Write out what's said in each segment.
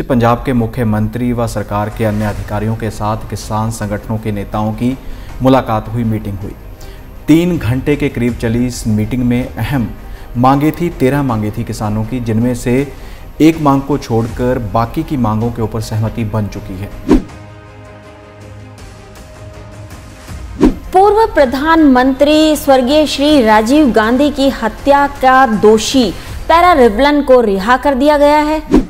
पंजाब के मुख्यमंत्री व सरकार के अन्य अधिकारियों के साथ किसान संगठनों के नेताओं की मुलाकात हुई, मीटिंग हुई। 3 घंटे के करीब चली इस मीटिंग में अहम मांगे थी, 13 मांगे थी किसानों की, जिनमें से एक मांग को छोड़कर बाकी की मांगों के ऊपर सहमति बन चुकी है। पूर्व प्रधानमंत्री स्वर्गीय श्री राजीव गांधी की हत्या का दोषी पैरा रिवलन को रिहा कर दिया गया है।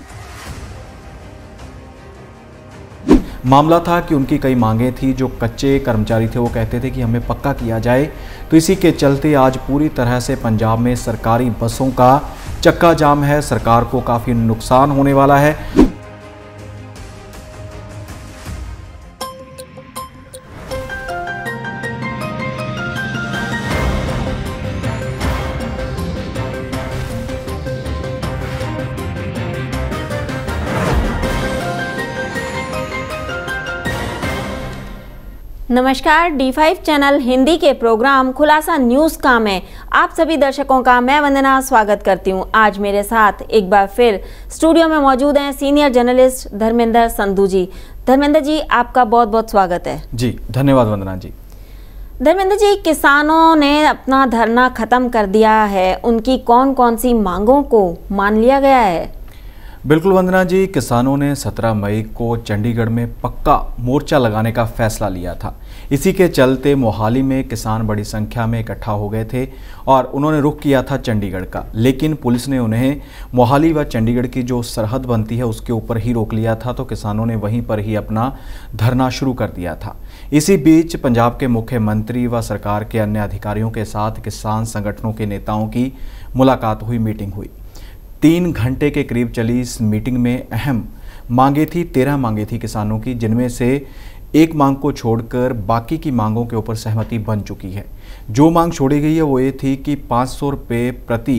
मामला था कि उनकी कई मांगें थी, जो कच्चे कर्मचारी थे वो कहते थे कि हमें पक्का किया जाए। तो इसी के चलते आज पूरी तरह से पंजाब में सरकारी बसों का चक्का जाम है। सरकार को काफ़ी नुकसान होने वाला है। नमस्कार, D5 चैनल हिंदी के प्रोग्राम खुलासा न्यूज़ का में आप सभी दर्शकों का मैं वंदना स्वागत करती हूं। आज मेरे साथ एक बार फिर स्टूडियो में मौजूद हैं सीनियर जर्नलिस्ट धर्मेंद्र संधू जी। धर्मेंद्र जी, आपका बहुत बहुत स्वागत है। जी धन्यवाद वंदना जी। धर्मेंद्र जी, किसानों ने अपना धरना खत्म कर दिया है, उनकी कौन कौन सी मांगों को मान लिया गया है? बिल्कुल वंदना जी, किसानों ने 17 मई को चंडीगढ़ में पक्का मोर्चा लगाने का फैसला लिया था। इसी के चलते मोहाली में किसान बड़ी संख्या में इकट्ठा हो गए थे और उन्होंने रुख किया था चंडीगढ़ का, लेकिन पुलिस ने उन्हें मोहाली व चंडीगढ़ की जो सरहद बनती है उसके ऊपर ही रोक लिया था। तो किसानों ने वहीं पर ही अपना धरना शुरू कर दिया था। इसी बीच पंजाब के मुख्यमंत्री व सरकार के अन्य अधिकारियों के साथ किसान संगठनों के नेताओं की मुलाकात हुई, मीटिंग हुई। 3 घंटे के करीब चली इस मीटिंग में अहम मांगे थी, 13 मांगे थी किसानों की, जिनमें से एक मांग को छोड़कर बाकी की मांगों के ऊपर सहमति बन चुकी है। जो मांग छोड़ी गई है वो ये थी कि 500 रुपये प्रति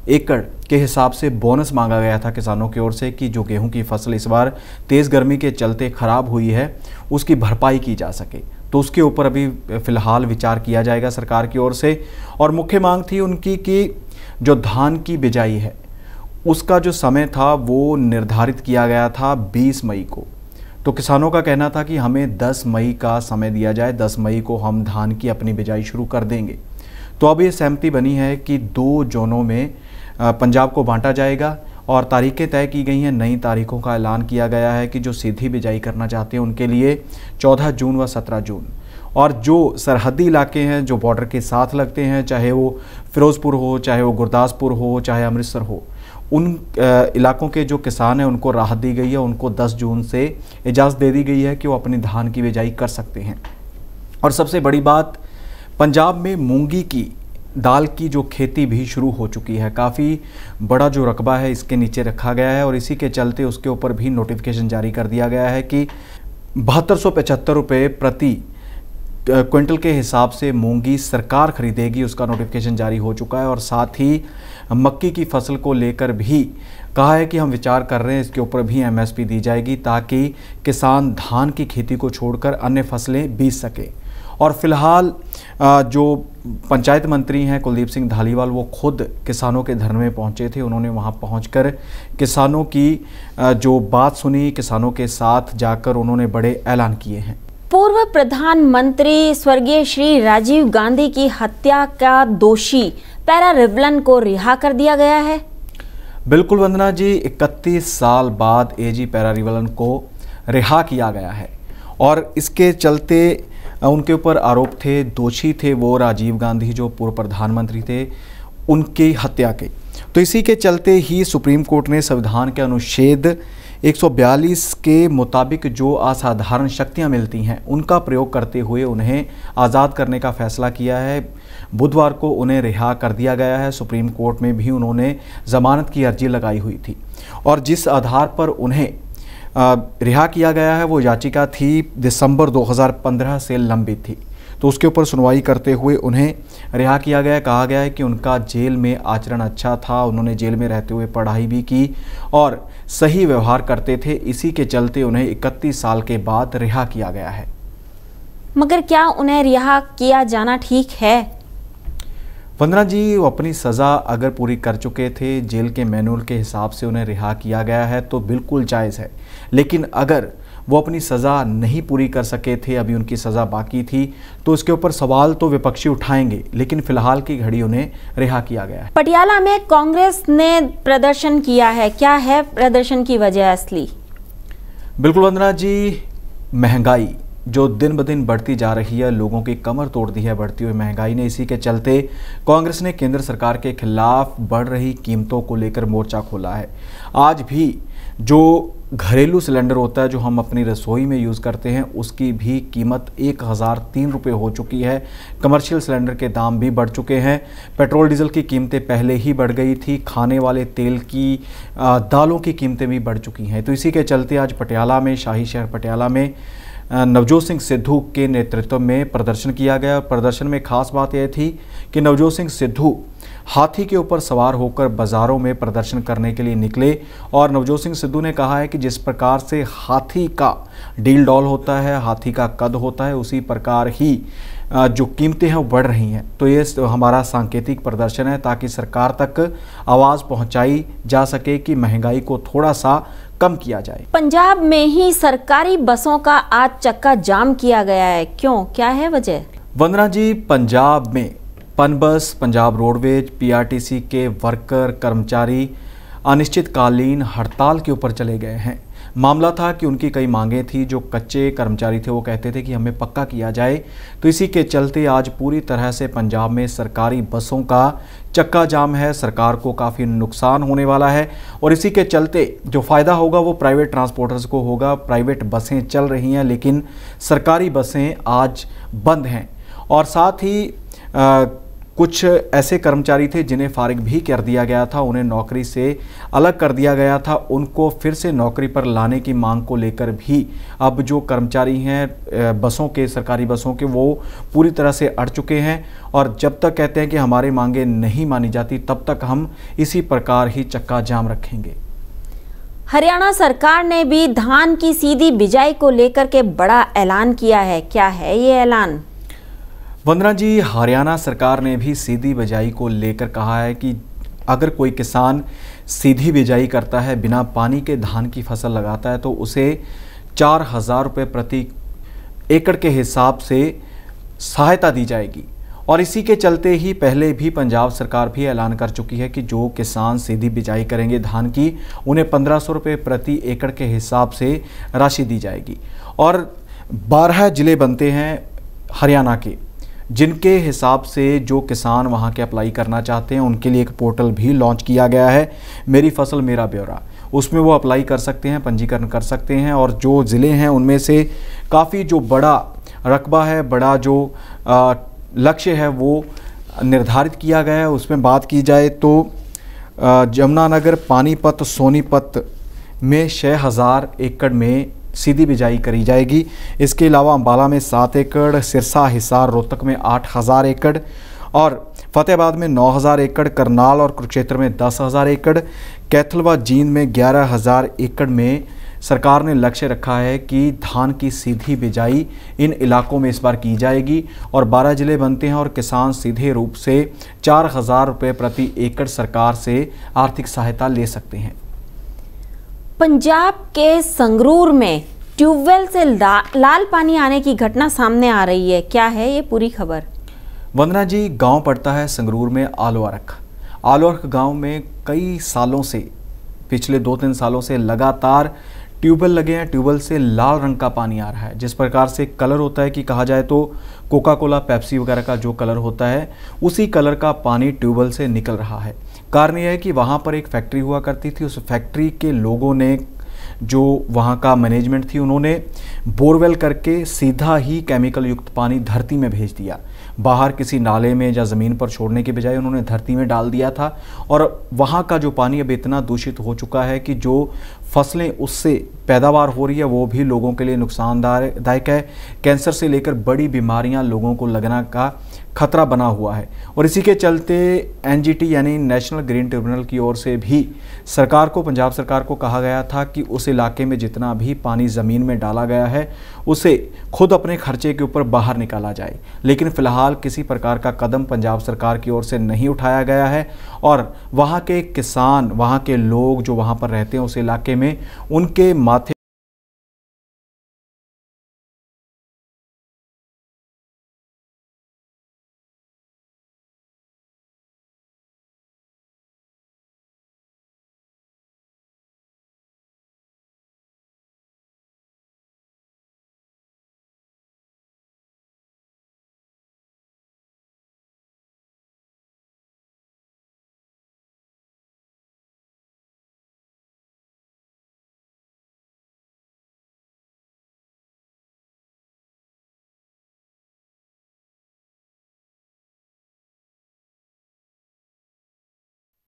एकड़ के हिसाब से बोनस मांगा गया था किसानों की ओर से कि जो गेहूं की फसल इस बार तेज़ गर्मी के चलते ख़राब हुई है उसकी भरपाई की जा सके। तो उसके ऊपर अभी फ़िलहाल विचार किया जाएगा सरकार की ओर से। और मुख्य मांग थी उनकी कि जो धान की बिजाई है उसका जो समय था वो निर्धारित किया गया था 20 मई को। तो किसानों का कहना था कि हमें 10 मई का समय दिया जाए, 10 मई को हम धान की अपनी बिजाई शुरू कर देंगे। तो अब ये सहमति बनी है कि 2 जोनों में पंजाब को बांटा जाएगा और तारीखें तय की गई हैं। नई तारीखों का ऐलान किया गया है कि जो सीधी बिजाई करना चाहते हैं उनके लिए 14 जून व 17 जून, और जो सरहदी इलाके हैं जो बॉर्डर के साथ लगते हैं, चाहे वो फिरोज़पुर हो, चाहे वो गुरदासपुर हो, चाहे अमृतसर हो, उन इलाकों के जो किसान हैं उनको राहत दी गई है। उनको 10 जून से इजाज़त दे दी गई है कि वो अपनी धान की बिजाई कर सकते हैं। और सबसे बड़ी बात, पंजाब में मूंगी की दाल की जो खेती भी शुरू हो चुकी है। काफ़ी बड़ा जो रकबा है इसके नीचे रखा गया है और इसी के चलते उसके ऊपर भी नोटिफिकेशन जारी कर दिया गया है कि 7275 रुपये प्रति क्विंटल के हिसाब से मूंगी सरकार खरीदेगी। उसका नोटिफिकेशन जारी हो चुका है। और साथ ही मक्की की फसल को लेकर भी कहा है कि हम विचार कर रहे हैं, इसके ऊपर भी MSP दी जाएगी ताकि किसान धान की खेती को छोड़कर अन्य फसलें बीज सकें। और फिलहाल जो पंचायत मंत्री हैं कुलदीप सिंह धालीवाल, वो खुद किसानों के धरने में पहुंचे थे। उन्होंने वहां पहुंचकर किसानों की जो बात सुनी, किसानों के साथ जाकर उन्होंने बड़े ऐलान किए हैं। पूर्व प्रधानमंत्री स्वर्गीय श्री राजीव गांधी की हत्या का दोषी पैरा रिवलन को रिहा कर दिया गया है। बिल्कुल वंदना जी, 31 साल बाद AG पैरा रिवलन को रिहा किया गया है और इसके चलते उनके ऊपर आरोप थे, दोषी थे वो राजीव गांधी जो पूर्व प्रधानमंत्री थे, उनकी हत्या के। तो इसी के चलते ही सुप्रीम कोर्ट ने संविधान के अनुच्छेद 142 के मुताबिक जो असाधारण शक्तियां मिलती हैं उनका प्रयोग करते हुए उन्हें आज़ाद करने का फैसला किया है। बुधवार को उन्हें रिहा कर दिया गया है। सुप्रीम कोर्ट में भी उन्होंने ज़मानत की अर्जी लगाई हुई थी और जिस आधार पर उन्हें रिहा किया गया है वो याचिका थी दिसंबर 2015 से लंबित थी। तो उसके ऊपर सुनवाई करते हुए उन्हें रिहा किया गया। कहा गया है कि उनका जेल में आचरण अच्छा था, उन्होंने जेल में रहते हुए पढ़ाई भी की और सही व्यवहार करते थे। इसी के चलते उन्हें 31 साल के बाद रिहा किया गया है। मगर क्या उन्हें रिहा किया जाना ठीक है? वंदना जी, वो अपनी सज़ा अगर पूरी कर चुके थे, जेल के मैनुअल के हिसाब से उन्हें रिहा किया गया है तो बिल्कुल जायज़ है। लेकिन अगर वो अपनी सज़ा नहीं पूरी कर सके थे, अभी उनकी सज़ा बाकी थी, तो इसके ऊपर सवाल तो विपक्षी उठाएंगे, लेकिन फिलहाल की घड़ी उन्हें रिहा किया गया है। पटियाला में कांग्रेस ने प्रदर्शन किया है, क्या है प्रदर्शन की वजह असली? बिल्कुल वंदना जी, महंगाई जो दिन ब दिन बढ़ती जा रही है, लोगों की कमर तोड़ दी है बढ़ती हुई महंगाई ने। इसी के चलते कांग्रेस ने केंद्र सरकार के खिलाफ बढ़ रही कीमतों को लेकर मोर्चा खोला है। आज भी जो घरेलू सिलेंडर होता है, जो हम अपनी रसोई में यूज़ करते हैं, उसकी भी कीमत 1003 रुपये हो चुकी है। कमर्शियल सिलेंडर के दाम भी बढ़ चुके हैं। पेट्रोल डीजल की कीमतें पहले ही बढ़ गई थी, खाने वाले तेल की, दालों की कीमतें भी बढ़ चुकी हैं। तो इसी के चलते आज पटियाला में, शाही शहर पटियाला में नवजोत सिंह सिद्धू के नेतृत्व में प्रदर्शन किया गया। प्रदर्शन में खास बात यह थी कि नवजोत सिंह सिद्धू हाथी के ऊपर सवार होकर बाज़ारों में प्रदर्शन करने के लिए निकले और नवजोत सिंह सिद्धू ने कहा है कि जिस प्रकार से हाथी का डील डॉल होता है, हाथी का कद होता है, उसी प्रकार ही जो कीमतें हैं वो बढ़ रही हैं। तो ये हमारा सांकेतिक प्रदर्शन है ताकि सरकार तक आवाज़ पहुंचाई जा सके कि महंगाई को थोड़ा सा कम किया जाए। पंजाब में ही सरकारी बसों का आज चक्का जाम किया गया है, क्यों, क्या है वजह? वंदना जी, पंजाब में पनबस, पंजाब रोडवेज, पीआरटीसी के वर्कर कर्मचारी अनिश्चितकालीन हड़ताल के ऊपर चले गए हैं। मामला था कि उनकी कई मांगें थी, जो कच्चे कर्मचारी थे वो कहते थे कि हमें पक्का किया जाए। तो इसी के चलते आज पूरी तरह से पंजाब में सरकारी बसों का चक्का जाम है। सरकार को काफ़ी नुकसान होने वाला है और इसी के चलते जो फ़ायदा होगा वो प्राइवेट ट्रांसपोर्टर्स को होगा। प्राइवेट बसें चल रही हैं लेकिन सरकारी बसें आज बंद हैं। और साथ ही कुछ ऐसे कर्मचारी थे जिन्हें फारिग भी कर दिया गया था, उन्हें नौकरी से अलग कर दिया गया था, उनको फिर से नौकरी पर लाने की मांग को लेकर भी अब जो कर्मचारी हैं बसों के, सरकारी बसों के, वो पूरी तरह से अड़ चुके हैं। और जब तक कहते हैं कि हमारी मांगें नहीं मानी जाती तब तक हम इसी प्रकार ही चक्का जाम रखेंगे। हरियाणा सरकार ने भी धान की सीधी बिजाई को लेकर के बड़ा ऐलान किया है, क्या है ये ऐलान? वंदना जी, हरियाणा सरकार ने भी सीधी बिजाई को लेकर कहा है कि अगर कोई किसान सीधी बिजाई करता है, बिना पानी के धान की फसल लगाता है, तो उसे 4000 रुपये प्रति एकड़ के हिसाब से सहायता दी जाएगी। और इसी के चलते ही पहले भी पंजाब सरकार भी ऐलान कर चुकी है कि जो किसान सीधी बिजाई करेंगे धान की, उन्हें 1500 रुपये प्रति एकड़ के हिसाब से राशि दी जाएगी। और 12 जिले बनते हैं हरियाणा के, जिनके हिसाब से जो किसान वहां के अप्लाई करना चाहते हैं उनके लिए एक पोर्टल भी लॉन्च किया गया है, मेरी फसल मेरा ब्यौरा। उसमें वो अप्लाई कर सकते हैं, पंजीकरण कर सकते हैं। और जो ज़िले हैं उनमें से काफ़ी जो बड़ा रकबा है, बड़ा जो लक्ष्य है वो निर्धारित किया गया है। उसमें बात की जाए तो जमुनानगर, पानीपत, सोनीपत में 6000 एकड़ में सीधी बिजाई करी जाएगी। इसके अलावा अंबाला में 7 एकड़, सिरसा, हिसार, रोहतक में 8000 एकड़ और फतेहाबाद में 9000 एकड़, करनाल और कुरुक्षेत्र में 10000 एकड़, कैथल व जींद में 11000 एकड़ में सरकार ने लक्ष्य रखा है कि धान की सीधी बिजाई इन इलाकों में इस बार की जाएगी। और 12 जिले बनते हैं और किसान सीधे रूप से 4000 रुपये प्रति एकड़ सरकार से आर्थिक सहायता ले सकते हैं। पंजाब के संगरूर में ट्यूबवेल से लाल पानी आने की घटना सामने आ रही है, क्या है ये पूरी खबर? वंदना जी, गांव पड़ता है संगरूर में आलोअरख। आलोअरख गांव में कई सालों से, पिछले 2-3 सालों से लगातार ट्यूबवेल लगे हैं। ट्यूबवेल से लाल रंग का पानी आ रहा है। जिस प्रकार से कलर होता है कि कहा जाए तो कोका कोला, पेप्सी वगैरह का जो कलर होता है, उसी कलर का पानी ट्यूबवेल से निकल रहा है। कारण यह है कि वहाँ पर एक फैक्ट्री हुआ करती थी। उस फैक्ट्री के लोगों ने, जो वहाँ का मैनेजमेंट थी, उन्होंने बोरवेल करके सीधा ही केमिकल युक्त पानी धरती में भेज दिया। बाहर किसी नाले में या ज़मीन पर छोड़ने के बजाय उन्होंने धरती में डाल दिया था। और वहाँ का जो पानी अब इतना दूषित हो चुका है कि जो फसलें उससे पैदावार हो रही है वो भी लोगों के लिए नुकसानदायक है। कैंसर से लेकर बड़ी बीमारियाँ लोगों को लगना का खतरा बना हुआ है और इसी के चलते एनजीटी यानी नेशनल ग्रीन ट्रिब्यूनल की ओर से भी सरकार को, पंजाब सरकार को कहा गया था कि उस इलाके में जितना भी पानी ज़मीन में डाला गया है उसे खुद अपने खर्चे के ऊपर बाहर निकाला जाए। लेकिन फ़िलहाल किसी प्रकार का कदम पंजाब सरकार की ओर से नहीं उठाया गया है और वहाँ के किसान, वहाँ के लोग जो वहाँ पर रहते हैं उस इलाके में, उनके माथे